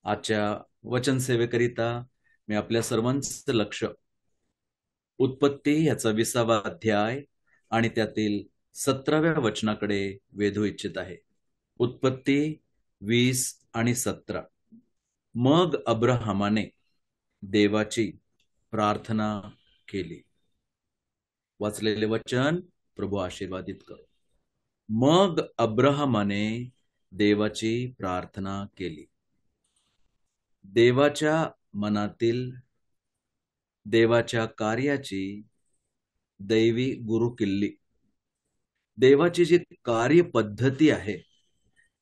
आजच्या वचन सेवेकरिता मी आपल्या सर्वांचं लक्ष उत्पत्ती याचा 20वा अध्याय आणि त्यातील 17व्या वचनाकडे वेधू इच्छित आहे. उत्पत्ती 20 आणि 17. मग अब्राहमाने देवाची प्रार्थना केली. वाचलेले वचन प्रभू आशीर्वादित करो. मग अब्राहमाने देवाची प्रार्थना केली. देवाच्या मनातील देवाच्या कार्याची दैवी गुरुकिल्ली, देवाची जी कार्यपद्धती आहे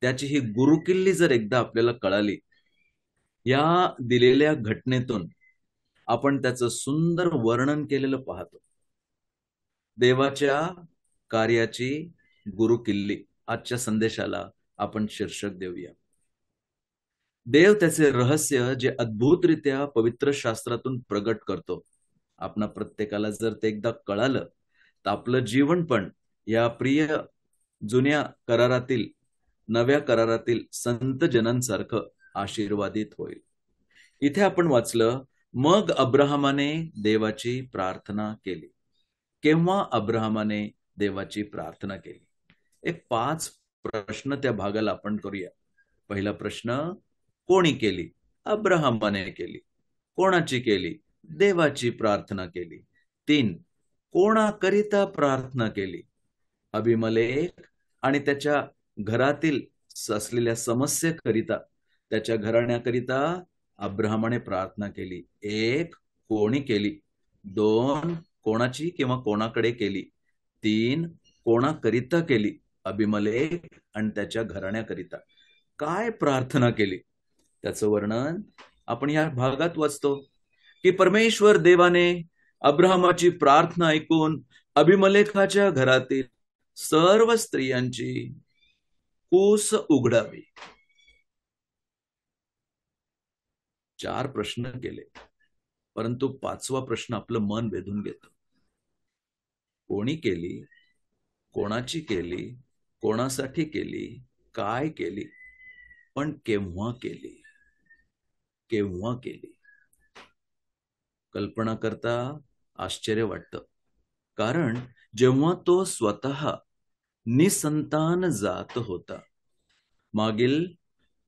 त्याची ही गुरुकिल्ली जर एकदा आपल्याला कळाली, या दिलेल्या घटनेतून आपण त्याचं सुंदर वर्णन केलेलं पाहतो. देवाच्या कार्याची गुरुकिल्ली, आजच्या संदेशाला आपण शीर्षक देऊया. देव त्याचे रहस्य जे अद्भुतरित्या पवित्र शास्त्रातून प्रगट करतो, आपणा प्रत्येकाला जर ते एकदा कळालं तर आपलं जीवन पण या प्रिय जुन्या करारातील नव्या करारातील संत जनांसारखं आशीर्वादित होईल. इथे आपण वाचलं, मग अब्राहमाने देवाची प्रार्थना केली. केव्हा अब्राहमाने देवाची प्रार्थना केली? एक 5 प्रश्न त्या भागाला आपण करूया. पहिला प्रश्न, कोणी केली? अब्राहमाने केली. कोणाची केली? देवाची प्रार्थना केली. 3, कोणाकरिता प्रार्थना केली? अभिमलेख आणि त्याच्या घरातील असलेल्या समस्येकरिता, त्याच्या घराण्याकरिता अब्राहमाने प्रार्थना केली. 1, कोणी केली? 2, कोणाची किंवा कोणाकडे केली? 3, कोणाकरिता केली? अभिमलेख आणि त्याच्या घराण्याकरिता. काय प्रार्थना केली त्याचं वर्णन आपण या भागात वाचतो की परमेश्वर देवाने अब्राहमाची प्रार्थना ऐकून अभिमलेखाच्या घरातील सर्व स्त्रियांची कूस उघडावी. 4 प्रश्न केले, परंतु 5वा प्रश्न आपलं मन वेधून घेतो. कोणी केली? कोणाची केली? कोणासाठी केली? काय केली? पण केव्हा केली? केव्हा केली? कल्पना करता आश्चर्य वाटतं, कारण जेव्हा तो स्वतः निसंतान जात होता, मागील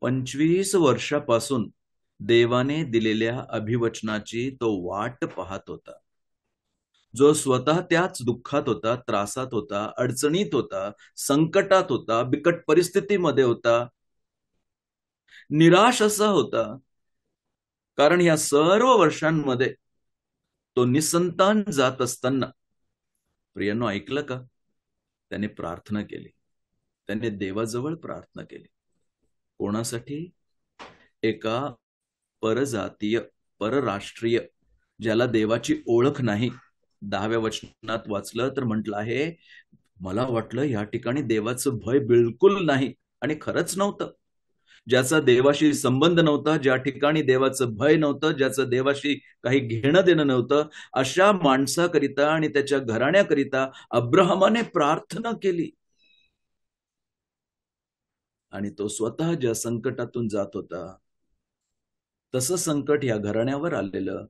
25 वर्षापासून देवाने दिलेल्या अभिवचनाची तो वाट पाहत होता, जो स्वतः त्याच दुःखात होता, त्रासात होता, अडचणीत होता, संकटात होता, बिकट परिस्थितीमध्ये होता, निराश असा होता, कारण या सर्व वर्षांमध्ये तो निसंतान जात असताना, प्रियांनो ऐकलं का, त्याने प्रार्थना केली. त्याने देवाजवळ प्रार्थना केली. कोणासाठी? एका परजातीय, परराष्ट्रीय, ज्याला देवाची ओळख नाही. 10व्या वचनात वाचलं तर म्हटलं आहे, मला वाटलं या ठिकाणी देवाचं भय बिलकुल नाही, आणि खरंच नव्हतं. ज्याचा देवाशी संबंध नव्हता, ज्या ठिकाणी देवाचं भय नव्हतं, ज्याचं देवाशी काही घेणं देणं नव्हतं, अशा माणसाकरिता आणि त्याच्या घराण्याकरिता अब्राहमाने प्रार्थना केली. आणि तो स्वतः ज्या संकटातून जात होता, तसं संकट या घराण्यावर आलेलं,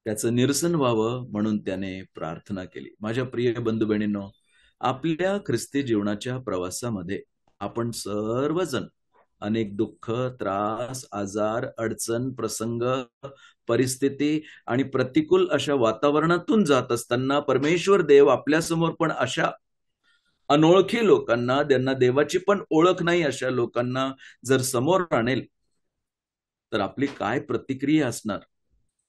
त्याचं निरसन व्हावं म्हणून त्याने प्रार्थना केली. माझ्या प्रिय बंधू बहिणींनो, आपल्या ख्रिस्ती जीवनाच्या प्रवासामध्ये आपण सर्वजण अनेक दुःख, त्रास, आजार, अडचण, प्रसंग, परिस्थिती आणि प्रतिकूल अशा वातावरणातून जात असताना परमेश्वर देव आपल्या समोर पण अशा अनोळखी लोकांना, ज्यांना देवाची पण ओळख नाही, अशा लोकांना जर समोर आणेल तर आपली काय प्रतिक्रिया असणार,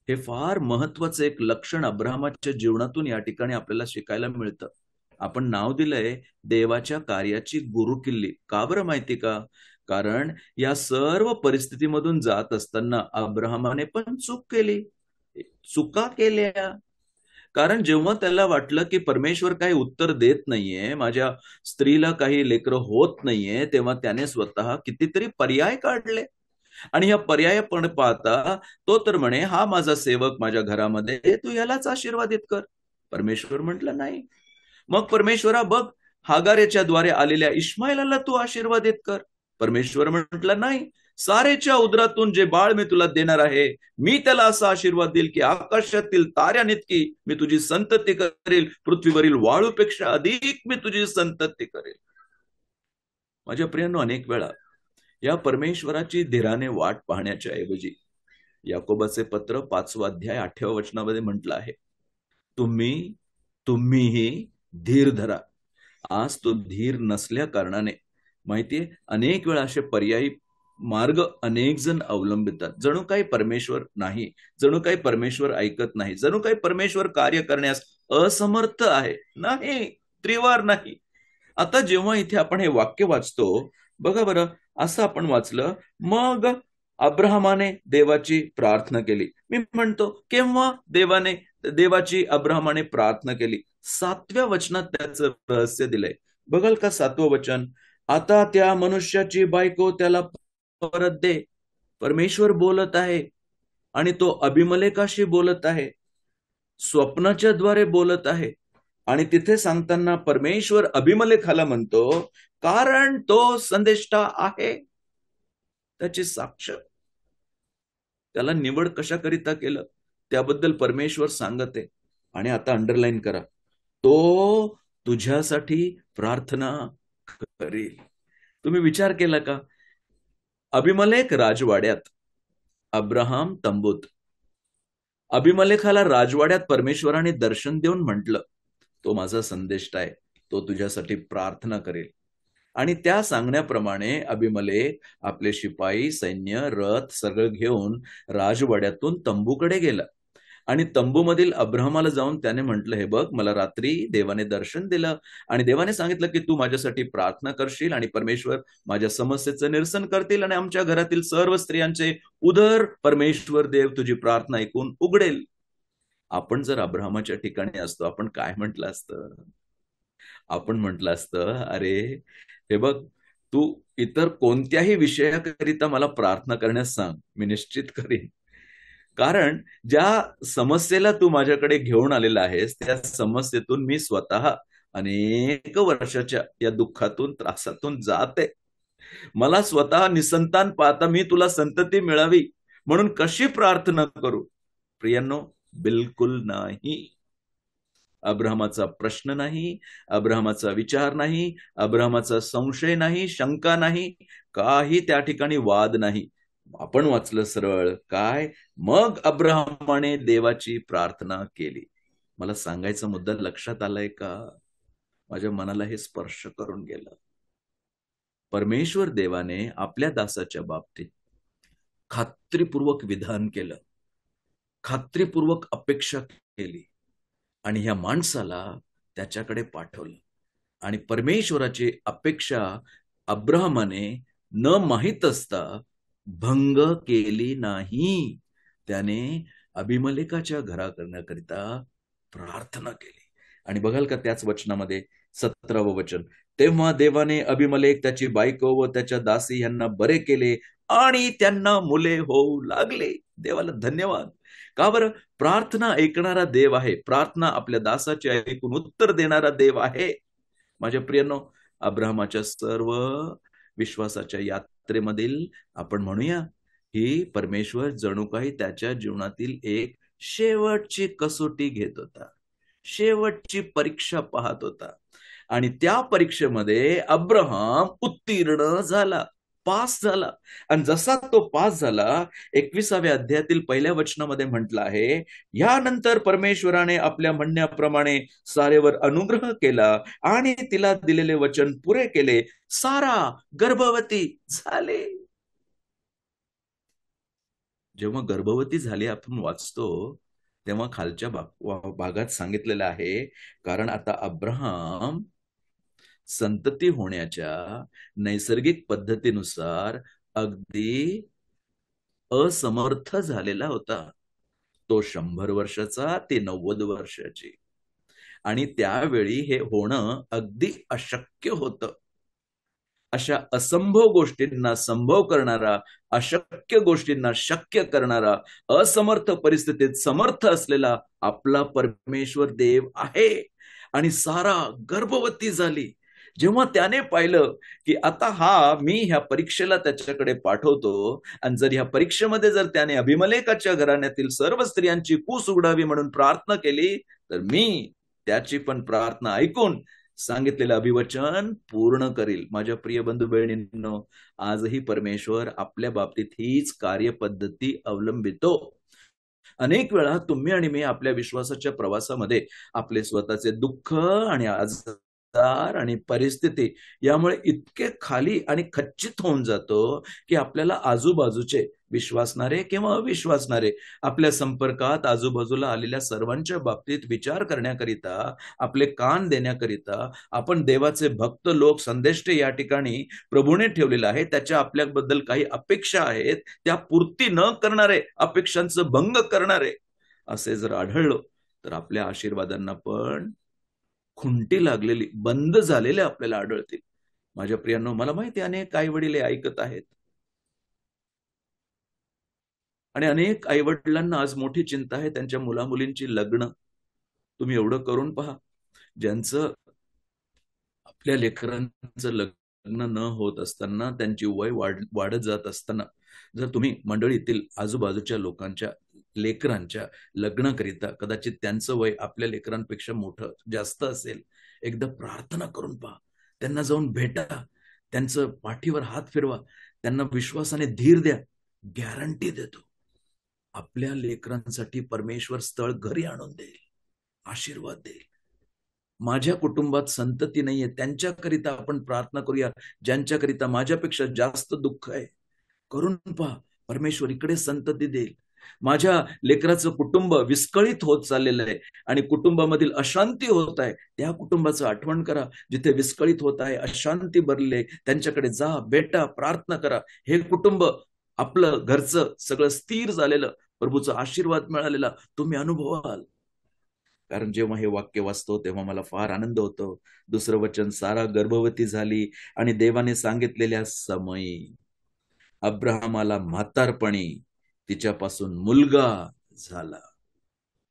हे फार महत्वाचं एक लक्षण अब्राहमाच्या जीवनातून या ठिकाणी आपल्याला शिकायला मिळतं. आपण नाव दिलंय देवाच्या कार्याची गुरुकिल्ली. का बरं माहिती का? कारण या सर्व परिस्थितीमधून जात असताना अब्राहमाने पण चूक केली, चुका केल्या. कारण जेव्हा त्याला वाटलं की परमेश्वर काही उत्तर देत नाहीये, माझ्या स्त्रीला काही लेकरं होत नाहीये, तेव्हा त्याने स्वतः कितीतरी पर्याय काढले. आणि ह्या पर्याय पण पाहता तो तर म्हणे, हा माझा सेवक माझ्या घरामध्ये, तू यालाच आशीर्वादित कर. परमेश्वर म्हटलं नाही. मग परमेश्वरा बघ, हागार याच्या द्वारे आलेल्या इश्माईलाला तू आशीर्वादित कर. परमेश्वर म्हटलं नाही. सारेच्या उदरातून जे बाळ मी तुला देणार आहे, मी त्याला असा आशीर्वाद देईल की आकाशातील ताऱ्यानितकी मी तुझी संतती करेल, पृथ्वीवरील वाळूपेक्षा अधिक मी तुझी संतती करेल. माझ्या प्रियांनो, अनेक वेळा या परमेश्वराची धीराने वाट पाहण्याच्या ऐवजी याकोबाचे पत्र 5वा अध्याय 8व्या वचनामध्ये म्हटलं आहे, तुम्हीही धीर धरा. आज तो धीर नसल्या कारणाने माहितीये, अनेक वेळा असे पर्यायी मार्ग अनेक जण अवलंबितात. जणू काही परमेश्वर नाही, जणू काही परमेश्वर ऐकत नाही, जणू काही परमेश्वर कार्य करण्यास असमर्थ आहे. नाही, त्रिवार नाही. आता जेव्हा इथे आपण हे वाक्य वाचतो, बघा बरं, असं आपण वाचलं, मग अब्राहमाने देवाची प्रार्थना केली. मी म्हणतो, केव्हा देवाची अब्राहमाने प्रार्थना केली? 7व्या वचनात त्याचं रहस्य दिलंय. बघाल का 7वं वचन? आता त्या मनुष्याची बायको त्याला परत दे. परमेश्वर बोलत आहे आणि तो अभिमलेकाशी बोलत आहे, स्वप्नाच्या द्वारे बोलत आहे. आणि तिथे सांगताना परमेश्वर अभिमलेखाला म्हणतो, कारण तो संदेष्टा आहे. त्याची साक्ष, त्याला निवड कशाकरिता केलं त्याबद्दल परमेश्वर सांगत आहे. आणि आता अंडरलाईन करा, तो तुझ्यासाठी प्रार्थना करेल. तुम्ही विचार केला का? अभिमलेख राजवाड्यात, अब्राहम तंबूत. अभिमलेखाला राजवाड्यात परमेश्वराने दर्शन देऊन म्हटलं, तो माझा संदेष्टा आहे, तो तुझ्यासाठी प्रार्थना करेल. आणि त्या सांगण्याप्रमाणे अभिमलेख आपले शिपाई, सैन्य, रथ सगळं घेऊन राजवाड्यातून तंबूकडे गेला. आणि तंबूमधील अब्राहमाला जाऊन त्याने म्हटलं, हे बघ, मला रात्री देवाने दर्शन दिलं आणि देवाने सांगितलं की तू माझ्यासाठी प्रार्थना करशील आणि परमेश्वर माझ्या समस्येचं निरसन करतील आणि आमच्या घरातील सर्व स्त्रियांचे उदर परमेश्वर देव तुझी प्रार्थना ऐकून उघडेल. आपण जर अब्राहमाच्या ठिकाणी असतो, आपण काय म्हटलं असतं? आपण म्हटलं असतं, अरे हे बघ, तू इतर कोणत्याही विषयाकरिता मला प्रार्थना करण्यास सांग, मी निश्चित करीन. कारण ज्या समस्येला तू माझ्याकडे घेऊन आलेला आहेस, त्या समस्येतून मी स्वतः अनेक वर्षाच्या या दुःखातून, त्रासातून जाते. मला स्वतः निसंतान पाहता मी तुला संतती मिळावी म्हणून कशी प्रार्थना करू? प्रियांनो, बिलकुल नाही. अब्राहमाचा प्रश्न नाही, अब्राहमाचा विचार नाही, अब्राहमाचा संशय नाही, शंका नाही, काही त्या ठिकाणी वाद नाही. आपण वाचलं सरळ काय? मग अब्राहमाने देवाची प्रार्थना केली. मला सांगायचा मुद्दा लक्षात आलाय का? माझ्या मनाला हे स्पर्श करून गेलं. परमेश्वर देवाने आपल्या दासाच्या बाबतीत खात्रीपूर्वक विधान केलं, खात्रीपूर्वक अपेक्षा केली आणि ह्या माणसाला त्याच्याकडे पाठवलं. आणि परमेश्वराची अपेक्षा अब्राहमाने न माहित असता भंग केली नाही. त्याने अभिमलेकाच्या घरा करण्याकरिता प्रार्थना केली. आणि बघाल का त्याच वचनामध्ये 17वं वचन, तेव्हा देवाने अभिमलेक, त्याची बायको व त्याच्या दासी यांना बरे केले आणि त्यांना मुले होऊ लागले. देवाला धन्यवाद. का बरं? प्रार्थना ऐकणारा देव आहे. प्रार्थना आपल्या दासाची ऐकून उत्तर देणारा देव आहे. माझ्या प्रियांनो, अब्राहमाच्या सर्व विश्वासाच्या यात्रेमधील आपण म्हणूया, ही परमेश्वर जणू काही त्याच्या जीवनातील एक शेवटची कसोटी घेत होता, शेवटची परीक्षा पाहत होता. आणि त्या परीक्षेमध्ये अब्राहम उत्तीर्ण झाला, पास झाला. आणि जसा तो पास झाला, 21व्या अध्यायातील 1ल्या वचनामध्ये म्हटलं आहे, यानंतर परमेश्वराने आपल्या म्हणण्याप्रमाणे सारेवर अनुग्रह केला आणि तिला दिलेले वचन पुरे केले. सारा गर्भवती झाले. जेव्हा गर्भवती झाली आपण वाचतो, तेव्हा खालच्या भागात सांगितलेलं आहे, कारण आता अब्राहम संतती होण्याच्या नैसर्गिक पद्धतीनुसार अगदी असमर्थ झालेला होता. तो 100 वर्षाचा, ती 90 वर्षाची. आणि त्यावेळी हे होणं अगदी अशक्य होतं. अशा असंभव गोष्टींना संभव करणारा, अशक्य गोष्टींना शक्य करणारा, असमर्थ परिस्थितीत समर्थ असलेला आपला परमेश्वर देव आहे. आणि सारा गर्भवती झाली. जेव्हा त्याने पाहिलं की आता मी ह्या परीक्षेला त्याच्याकडे पाठवतो, आणि जर ह्या परीक्षेमध्ये जर त्याने अभिमलेखाच्या घराण्यातील सर्व स्त्रियांची कूस उघडावी म्हणून प्रार्थना केली, तर मी त्याची पण प्रार्थना ऐकून सांगितलेलं अभिवचन पूर्ण करील. माझ्या प्रिय बंधू बहिणींनो, आजही परमेश्वर आपल्या बाबतीत हीच कार्यपद्धती अवलंबितो. अनेक वेळा तुम्ही आणि मी आपल्या विश्वासाच्या प्रवासामध्ये आपले स्वतःचे दुःख आणि आजार आणि परिस्थिती यामुळे इतके खाली आणि खच्चित होऊन जातो की आपल्याला आजूबाजूचे विश्वासणारे किंवा अविश्वासणारे आपल्या संपर्कात आजूबाजूला आलेल्या सर्वांच्या बाबतीत विचार करण्याकरिता, आपले कान देण्याकरिता, आपण देवाचे भक्त लोक संदेष्टे या ठिकाणी प्रभूने ठेवलेलं आहे, त्याच्या आपल्याबद्दल काही अपेक्षा आहेत, त्या पूर्ती न करणारे, अपेक्षांचं भंग करणारे असे जर आढळलो, तर आपल्या आशीर्वादांना पण खुंटी लागलेली, बंद झालेले आपल्याला आढळतील. माझ्या प्रियांनो, मला माहिती अनेक आई वडील ऐकत आहेत, आणि अनेक आई वडिलांना आज मोठी चिंता आहे त्यांच्या मुलामुलींची लग्न. तुम्ही एवढं करून पहा, ज्यांचं आपल्या लेकरांचं लग्न न होत असताना, त्यांची वय वाढत जात असताना, जर तुम्ही मंडळीतील आजूबाजूच्या लोकांच्या लेकरांच्या लग्नाकरिता कदाचित त्यांचं वय आपल्या लेकरांपेक्षा मोठं जास्त असेल, एकदा प्रार्थना करून पहा, त्यांना जाऊन भेटा, त्यांचं पाठीवर हात फिरवा, त्यांना विश्वासाने धीर द्या. गॅरंटी देतो, आपल्या लेकरांसाठी परमेश्वर स्थळ घरी आणून देईल, आशीर्वाद देईल. माझ्या कुटुंबात संतती नाहीये, त्यांच्याकरिता आपण प्रार्थना करूया, ज्यांच्याकरिता माझ्यापेक्षा जास्त दुःख आहे. करून पहा, परमेश्वर इकडे संतती देईल. माझ्या लेकराचं कुटुंब विस्कळीत होत चाललेलं आहे आणि कुटुंबामधील अशांती होत आहे, त्या कुटुंबाचं आठवण करा, जिथे विस्कळीत होत आहे, अशांती भरले, त्यांच्याकडे जा, भेटा, प्रार्थना करा. हे कुटुंब आपलं घरचं सगळं स्थिर झालेलं, प्रभूचा आशीर्वाद मिळालेला तुम्ही अनुभवाल. कारण जेव्हा हे वाक्य वाचतो तेव्हा मला फार आनंद होतो. दुसरं वचन, सारा गर्भवती झाली आणि देवाने सांगितलेल्या समयी अब्राहमाला म्हातारपणी तिच्यापासून मुलगा झाला.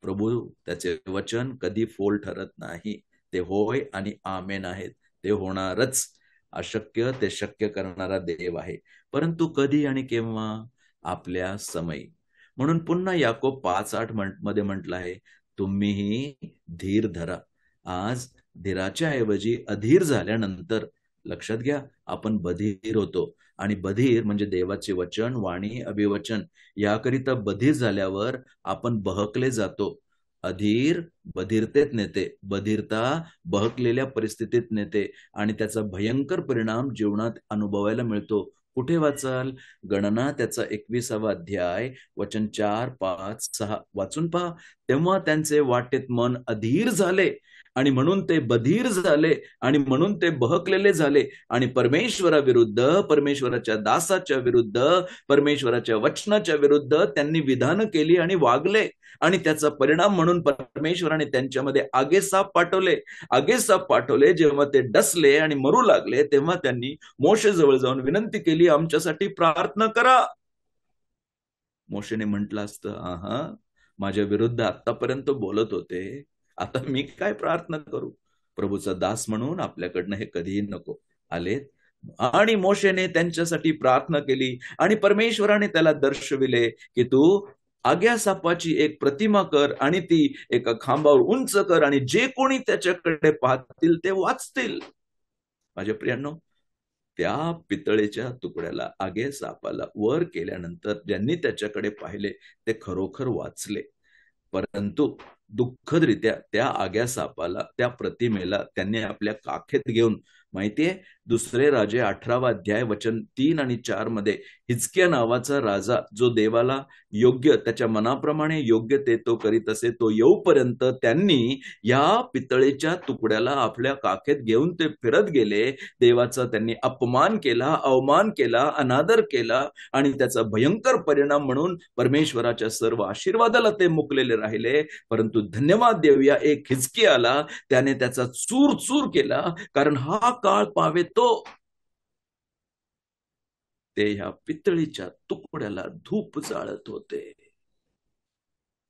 प्रभू त्याचे वचन कधी फोल ठरत नाही, ते होय आणि आमेन आहेत, ते होणारच. अशक्य ते शक्य करणारा देव आहे, परंतु कधी आणि केव्हा? आपल्या समयी. म्हणून पुन्हा याकोब 5:8 मध्ये म्हटलं आहे, तुम्हीही धीर धरा. आज धीराच्या ऐवजी अधीर झाल्यानंतर, लक्षात घ्या, आपण बधीर होतो, आणि बधीर म्हणजे देवाचे वचन, वाणी, अभिवचन याकरिता बधीर झाल्यावर आपण बहकले जातो. अधीर बधिरतेत नेते, बधिरता बहकलेल्या परिस्थितीत नेते, आणि त्याचा भयंकर परिणाम जीवनात अनुभवायला मिळतो. कुठे वाचाल? गणना त्याचा 21वा अध्याय वचन 4, 5, 6 वाचून पहा. तेव्हा त्यांचे वाटेत मन अधीर झाले आणि म्हणून ते बधीर झाले, आणि म्हणून ते बहकलेले झाले, आणि परमेश्वराविरुद्ध, परमेश्वराच्या दासाच्या विरुद्ध, परमेश्वराच्या वचनाच्या विरुद्ध त्यांनी विधान केली आणि वागले, आणि त्याचा परिणाम म्हणून परमेश्वराने त्यांच्यामध्ये आगेसाप पाठवले. आगेसाप पाठवले. जेव्हा ते डसले आणि मरू लागले, तेव्हा त्यांनी मोशेजवळ जाऊन विनंती केली, आमच्यासाठी प्रार्थना करा. मोशेने म्हटलं असतं, माझ्या विरुद्ध आतापर्यंत बोलत होते, आता मी काय प्रार्थना करू? प्रभूचा दास म्हणून आपल्याकडनं हे कधीही नको. आलेत, आणि मोशेने त्यांच्यासाठी प्रार्थना केली, आणि परमेश्वराने त्याला दर्शविले की तू आग्या सापाची एक प्रतिमा कर आणि ती एका खांबावर उंच कर, आणि जे कोणी त्याच्याकडे पाहतील ते वाचतील. माझ्या प्रियांनो, त्या पितळेच्या तुकड्याला, आगे सापाला वर केल्यानंतर ज्यांनी त्याच्याकडे पाहिले ते खरोखर वाचले. परंतु दुःखदरित्या त्या आग्या सापाला, त्या प्रतिमेला त्यांनी आपल्या काखेत घेऊन, माहितीये, दुसरे राजे 18वा अध्याय वचन 3 आणि 4 मध्ये हिजकिया नावाचा राजा, जो देवाला योग्य, त्याच्या मनाप्रमाणे योग्य ते तो करीत असे, तो येऊपर्यंत त्यांनी या पितळेच्या तुकड्याला आपल्या काखेत घेऊन ते फिरत गेले. देवाचा त्यांनी अपमान केला, अवमान केला, अनादर केला, आणि त्याचा भयंकर परिणाम म्हणून परमेश्वराच्या सर्व आशीर्वादाला ते मुकलेले राहिले. परंतु धन्यवाद देऊया, एक हिजकियाला त्याने त्याचा चूर चूर केला, कारण हा काळ पावे तो ते ह्या पितळीच्या तुकड्याला धूप जाळत होते.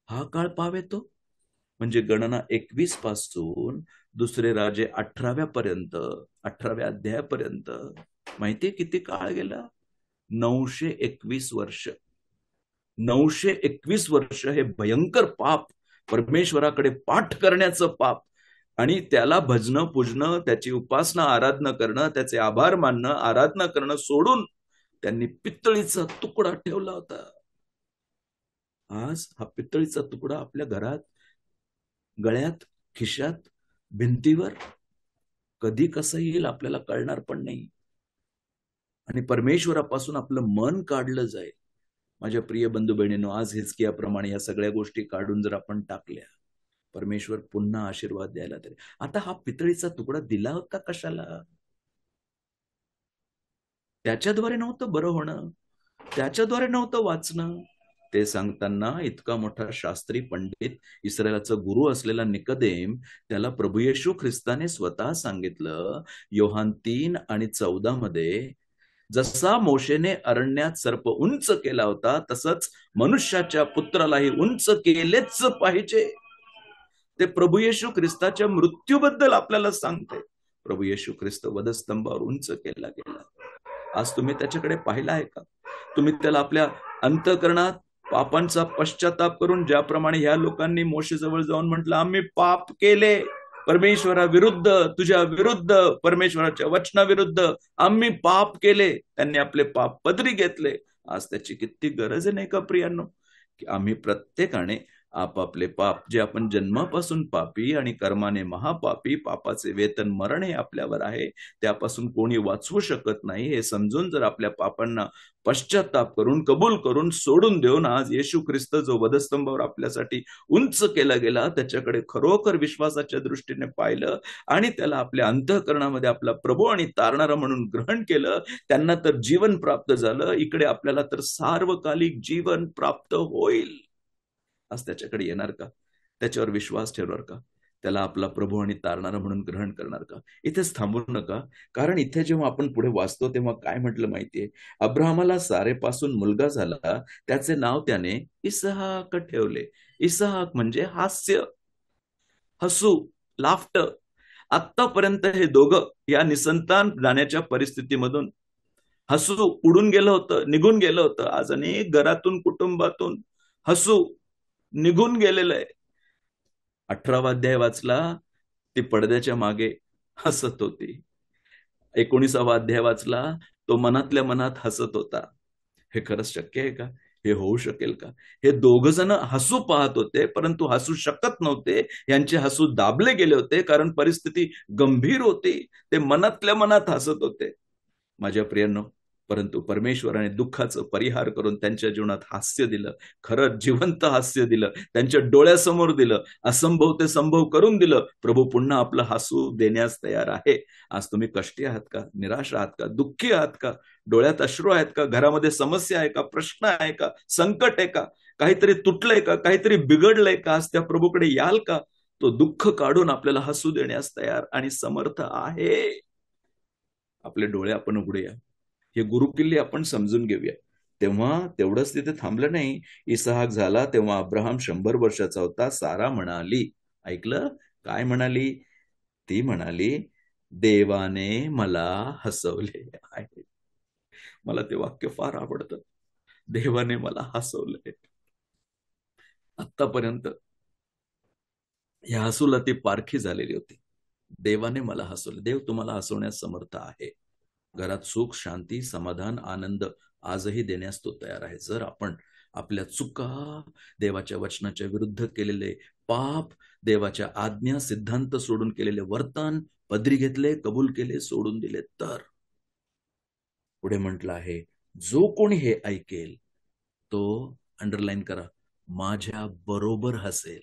हा काळ पावे तो म्हणजे गणना 21 पासून दुसरे राजे 18व्या अध्यायापर्यंत. माहितीये किती काळ गेला? 921 वर्ष. 921 वर्ष हे भयंकर पाप, परमेश्वराकडे पाठ करण्याचं पाप, आणि त्याला भजनं पूजणं, त्याची उपासना आराधना करणं, त्याचे आभार मानणं, आराधना करणं सोडून त्यांनी पितळीचा तुकडा ठेवला होता. आज हा पितळीचा तुकडा आपल्या घरात, गळ्यात, खिशात, भिंतीवर कधी कसं येईल आपल्याला कळणार पण नाही, आणि परमेश्वरापासून आपलं मन काढलं जाईल. माझ्या प्रिय बंधू बहिणींनो, आज हिजकियाप्रमाणे या सगळ्या गोष्टी काढून जर आपण टाकल्या, परमेश्वर पुन्हा आशीर्वाद द्यायला तरी. आता हा पितळीचा तुकडा दिला होता कशाला? त्याच्याद्वारे नव्हतं बरं होणं, त्याच्याद्वारे नव्हतं वाचणं. ते सांगताना इतका मोठा शास्त्री पंडित, इस्रायलाचा गुरु असलेला निकदेम, त्याला प्रभू येशू ख्रिस्ताने स्वतः सांगितलं योहान 3:14 मध्ये, जसा मोशेने अरण्यात सर्प उंच केला होता तसंच मनुष्याच्या पुत्रालाही उंच केलेच पाहिजे. ते प्रभू येशू ख्रिस्ताच्या मृत्यूबद्दल आपल्याला सांगते. प्रभू येशू ख्रिस्त वधस्तंभावर उंच केला गेला. आज तुम्ही त्याच्याकडे पाहिला आहे का? तुम्ही त्याला आपल्या अंतःकरणात पापांचा पश्चाताप करून, ज्याप्रमाणे ह्या लोकांनी मोशेजवळ जाऊन म्हटलं, आम्ही पाप केले परमेश्वराविरुद्ध, तुझ्या विरुद्ध, परमेश्वराच्या वचनाविरुद्ध आम्ही पाप केले, त्यांनी आपले पाप पदरी घेतले. आज त्याची किती गरज आहे नाही का प्रियांनो, की आम्ही प्रत्येकाने आपापले पाप, जे आपण जन्मापासून पापी आणि कर्माने महापापी, पापाचे वेतन मरण हे आपल्यावर आहे, त्यापासून कोणी वाचवू शकत नाही, हे समजून जर आपल्या पापांना पश्चाताप करून, कबूल करून, सोडून देऊन, आज येशू ख्रिस्त जो वधस्तंभावर आपल्यासाठी उंच केला गेला, त्याच्याकडे खरोखर विश्वासाच्या दृष्टीने पाहिलं आणि त्याला आपल्या अंतःकरणामध्ये आपला प्रभू आणि तारणारा म्हणून ग्रहण केलं, त्यांना तर जीवन प्राप्त झालं. इकडे आपल्याला तर सार्वकालिक जीवन प्राप्त होईल. आज त्याच्याकडे येणार का? त्याच्यावर विश्वास ठेवणार का? त्याला आपला प्रभू आणि तारणारा म्हणून ग्रहण करणार का? इथेच थांबू नका, कारण इथे जेव्हा आपण पुढे वाचतो तेव्हा काय म्हटलं माहितीये? अब्राहमाला सारेपासून मुलगा झाला, त्याचे नाव त्याने इसहाक ठेवले. इसहाक म्हणजे हास्य, हसू, लाफ्टर. आतापर्यंत हे दोघं या निसंतान जाण्याच्या परिस्थितीमधून हसू उडून गेलं होतं, निघून गेलं होतं. आज अनेक घरातून, कुटुंबातून हसू निघून गेलेलं आहे. 18वा अध्याय वाचला, ती पडद्याच्या मागे हसत होती. 19वा अध्याय वाचला, तो मनातल्या मनात हसत होता. हे खरंच शक्य आहे का? हे होऊ शकेल का? हे दोघ जण हसू पाहत होते, परंतु हसू शकत नव्हते. यांचे हसू दाबले गेले होते, कारण परिस्थिती गंभीर होती. ते मनातल्या मनात हसत होते. माझ्या प्रियांनो, परंतु परमेश्वराने दुःखाचं परिहार करून त्यांच्या जीवनात हास्य दिलं, खरं जिवंत हास्य दिलं, त्यांच्या डोळ्यासमोर दिलं, असंभव ते संभव करून दिलं. प्रभू पुन्हा आपलं हसू देण्यास तयार आहे. आज तुम्ही कष्टी आहात का? निराश आहात का? दुःखी आहात का? डोळ्यात अश्रू आहेत का? घरामध्ये समस्या आहे का? प्रश्न आहे का? संकट आहे का? काहीतरी तुटलंय का? काहीतरी बिघडलंय का? आज त्या प्रभूकडे याल का? तो दुःख काढून आपल्याला हसू देण्यास तयार आणि समर्थ आहे. आपले डोळे आपण उघडूया, हे गुरुकिल्ले आपण समजून घेऊया. तेव्हा तेवढंच तिथे थांबलं नाही. इसहाक झाला तेव्हा अब्राहम 100 वर्षाचा होता. सारा म्हणाली, ऐकलं काय म्हणाली? ती म्हणाली, देवाने मला हसवले आहे. मला ते वाक्य फार आवडतं. देवाने मला हसवले. आतापर्यंत या हसूला ती पारखी झालेली होती. देवाने मला हसवले. देव तुम्हाला हसवण्यास समर्थ आहे. घरात सुख, शांती, समाधान, आनंद आजही देण्यास तो तयार आहे. जर आपण आपल्या चुका, देवाच्या वचनाच्या विरुद्ध केलेले पाप, देवाच्या आज्ञा सिद्धांत सोडून केलेले वर्तन पदरी घेतले, कबूल केले, सोडून दिले तर. पुढे म्हटलं आहे, जो कोणी हे ऐकेल तो, अंडरलाईन करा, माझ्या बरोबर हसेल.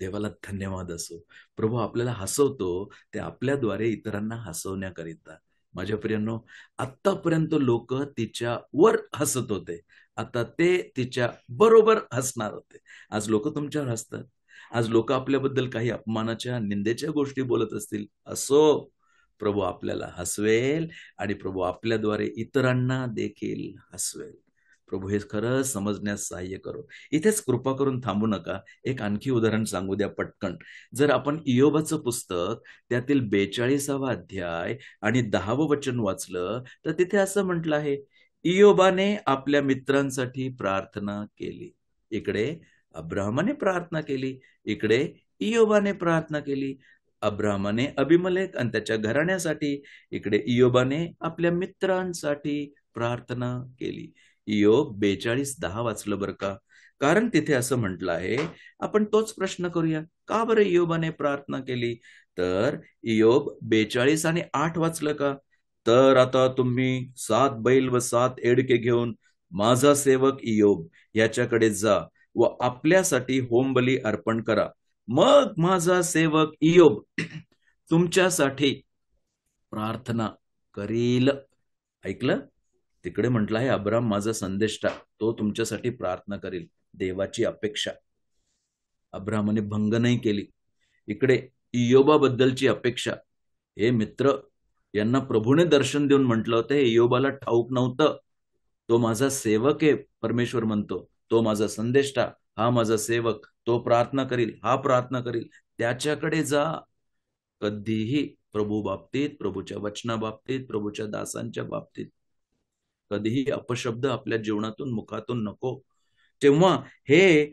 देवाला धन्यवाद असो. प्रभू आपल्याला हसवतो ते आपल्याद्वारे इतरांना हसवण्याकरिता. माझ्या प्रियांनो, आतापर्यंत लोक तिच्यावर हसत होते, आता ते तिच्या बरोबर हसणार होते. आज लोक तुमच्यावर हसतात. आज लोक आपल्याबद्दल काही अपमानाच्या, निंदेच्या गोष्टी बोलत असतील, असो, प्रभू आपल्याला हसवेल आणि प्रभू आपल्याद्वारे इतरांना देखील हसवेल. प्रभू हे खरंच समजण्यास सहाय्य करो. इथेच कृपा करून थांबू नका. एक आणखी उदाहरण सांगू द्या पटकन. जर आपण इयोबाचं पुस्तक त्यातील 42वा अध्याय आणि 10वं वचन वाचलं तर तिथे असं म्हटलं आहे, इयोबाने आपल्या मित्रांसाठी प्रार्थना केली. इकडे अब्राहमाने प्रार्थना केली, इकडे इयोबाने प्रार्थना केली. अब्राहमाने अबिमेलेक आणि त्याच्या घराण्यासाठी, इकडे इयोबाने आपल्या मित्रांसाठी प्रार्थना केली. इयोब 42:10 वाचलं बरं का. कारण तिथे असं म्हटलं आहे, आपण तोच प्रश्न करूया, का बरं इयोबाने प्रार्थना केली? तर इयोब 42 आणि 8 वाचलं का? तर आता तुम्ही 7 बैल व 7 एडके घेऊन माझा सेवक इयोब याच्याकडे जा व आपल्यासाठी होमबली अर्पण करा. मग माझा सेवक इयोब तुमच्यासाठी प्रार्थना करील. ऐकलं? तिकडे म्हटलं आहे अब्राम माझा संदेष्टा, तो तुमच्यासाठी प्रार्थना करील. देवाची अपेक्षा अब्रामाने भंग नाही केली. इकडे इयोबाबद्दलची अपेक्षा. हे मित्र, यांना प्रभूने दर्शन देऊन म्हटलं होतं, हे इयोबाला ठाऊक नव्हतं, तो माझा सेवक आहे, परमेश्वर म्हणतो, तो माझा संदेष्टा, हा माझा सेवक, तो प्रार्थना करील, हा प्रार्थना करील, त्याच्याकडे जा. कधीही प्रभू बाबतीत, प्रभूच्या वचना बाबतीत, प्रभूच्या दासांच्या बाबतीत कधीही अपशब्द आपल्या जीवनातून मुखातून नको. तेव्हा हे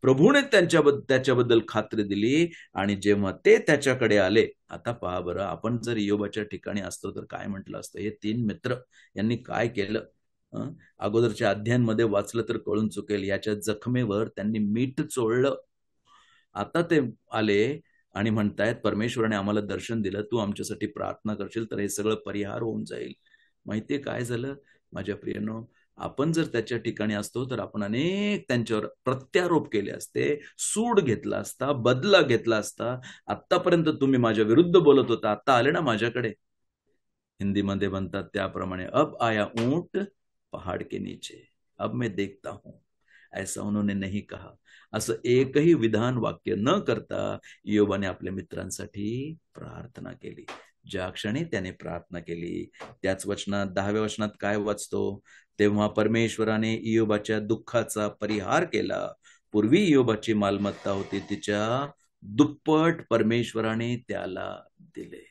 प्रभूने त्याच्याबद्दल खात्री दिली आणि जेव्हा ते त्याच्याकडे आले, आता पहा बरं, आपण जर इयोबाच्या ठिकाणी असतो तर काय म्हटलं असतं? हे 3 मित्र यांनी काय केलं? अगोदरच्या अध्यायांमध्ये वाचलं तर कळून चुकेल, याच्या जखमेवर त्यांनी मीठ चोळलं. आता ते आले आणि म्हणतायत परमेश्वराने आम्हाला दर्शन दिलं, तू आमच्यासाठी प्रार्थना करशील तर हे सगळं परिहार होऊन जाईल. माहितीये काय झालं माझ्या प्रियनो? आपण जर त्याच्या ठिकाणी असतो तर आपण अनेक त्यांच्यावर प्रत्यारोप केले असते, सूड घेतला असता, बदला घेतला असता. आतापर्यंत तुम्ही माझ्या विरुद्ध बोलत होता, आता आले ना माझ्याकडे. हिंदीमध्ये म्हणतात त्याप्रमाणे, अब आया ऊंट पहाड़ के नीचे, अब मैं देखता हूं, ऐसा उन्होंने नहीं कहा. असं एकही विधान वाक्य न करता इयोबाने आपल्या मित्रांसाठी प्रार्थना केली. ज्या क्षणी त्याने प्रार्थना केली त्याच वचनात 10व्या वचनात काय वाचतो? तेव्हा परमेश्वराने इयोबाच्या दुःखाचा परिहार केला. पूर्वी इयोबाची मालमत्ता होती तिच्या दुप्पट परमेश्वराने त्याला दिले.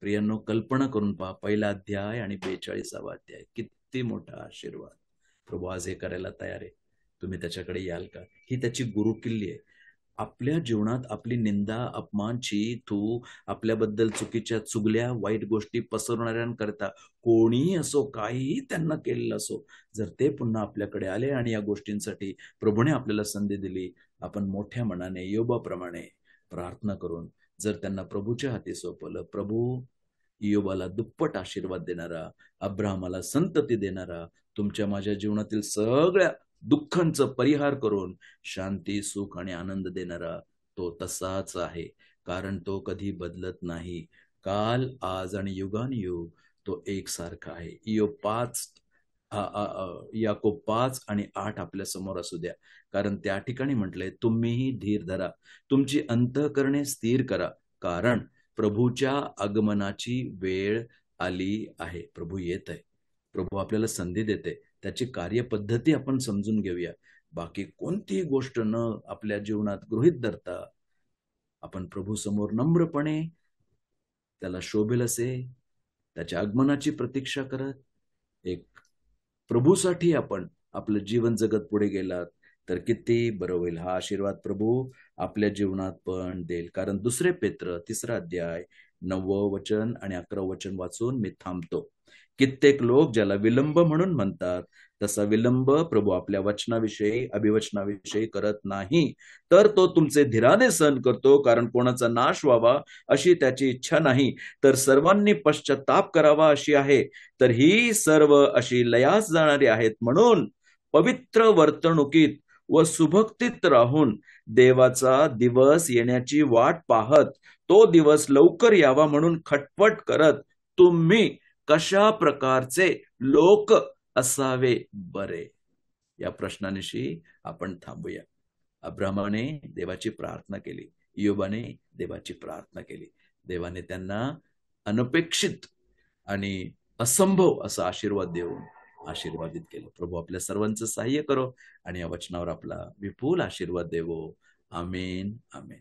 प्रियांनो, कल्पना करून पहा, पहिला अध्याय आणि 42वा अध्याय, किती मोठा आशीर्वाद. प्रभू आज हे करायला तयार आहे. तुम्ही त्याच्याकडे याल का? ही त्याची गुरुकिल्ली आहे. आपल्या जीवनात आपली निंदा, अपमान, तू आपल्याबद्दल चुकीच्या चुगल्या, वाईट गोष्टी पसरवणाऱ्यांकरता कोणीही असो, काहीही त्यांना केलेलं असो, जर ते पुन्हा आपल्याकडे आले आणि या गोष्टींसाठी प्रभूने आपल्याला संधी दिली, आपण मोठ्या मनाने इयोबाप्रमाणे प्रार्थना करून जर त्यांना प्रभूच्या हाती सोपवलं, प्रभू इयोबाला दुप्पट आशीर्वाद देणारा, अब्राहमाला संतती देणारा, तुमच्या माझ्या जीवनातील सगळ्या दुःखांचं परिहार करून शांती, सुख आणि आनंद देणारा तो तसाच आहे. कारण तो कधी बदलत नाही. काल, आज आणि युगानुयुग तो एकसारखा आहे. याकोब 5 आणि 8 आपल्या समोर असू द्या. कारण त्या ठिकाणी म्हटलंय, तुम्हीही धीर धरा, तुमची अंतःकरणे स्थिर करा, कारण प्रभूच्या आगमनाची वेळ आली आहे. प्रभू येत आहे. प्रभू आपल्याला संधी देते. त्याची कार्यपद्धती आपण समजून घेऊया. बाकी कोणतीही गोष्ट न आपल्या जीवनात गृहीत धरता आपण प्रभू समोर नम्रपणे त्याला शोभेल असे त्याच्या आगमनाची प्रतीक्षा करत एक प्रभूसाठी आपण आपलं जीवन जगत पुढे गेलात तर किती बरं होईल. हा आशीर्वाद प्रभू आपल्या जीवनात पण देईल. कारण 2 पेत्र 3 अध्याय 9 वचन आणि 11 वचन वाचून मी थांबतो. कित्येक लोक ज्याला विलंब म्हणून म्हणतात, तसा विलंब प्रभू आपल्या वचनाविषयी, अभिवचनाविषयी करत नाही, तर तो तुमचे धीराने सहन करतो. कारण कोणाचा नाश व्हावा अशी त्याची इच्छा नाही, तर सर्वांनी पश्चाताप करावा अशी आहे. तर ही सर्व अशी लयास जाणारी आहेत. म्हणून पवित्र वर्तणुकीत व सुभक्तीत राहून देवाचा दिवस येण्याची वाट पाहत, तो दिवस लवकर यावा म्हणून खटपट करत तुम्ही कशा प्रकारचे लोक असावे बरे? या प्रश्नानिशी आपण थांबूया. अब्राहमाने देवाची प्रार्थना केली, इयोबाने देवाची प्रार्थना केली. देवाने त्यांना अनपेक्षित आणि असंभव असा आशीर्वाद देऊन आशीर्वादित केलं. प्रभू आपल्या सर्वांचं सहाय्य करो आणि या वचनावर आपला विपुल आशीर्वाद देवो. आमेन, आमेन.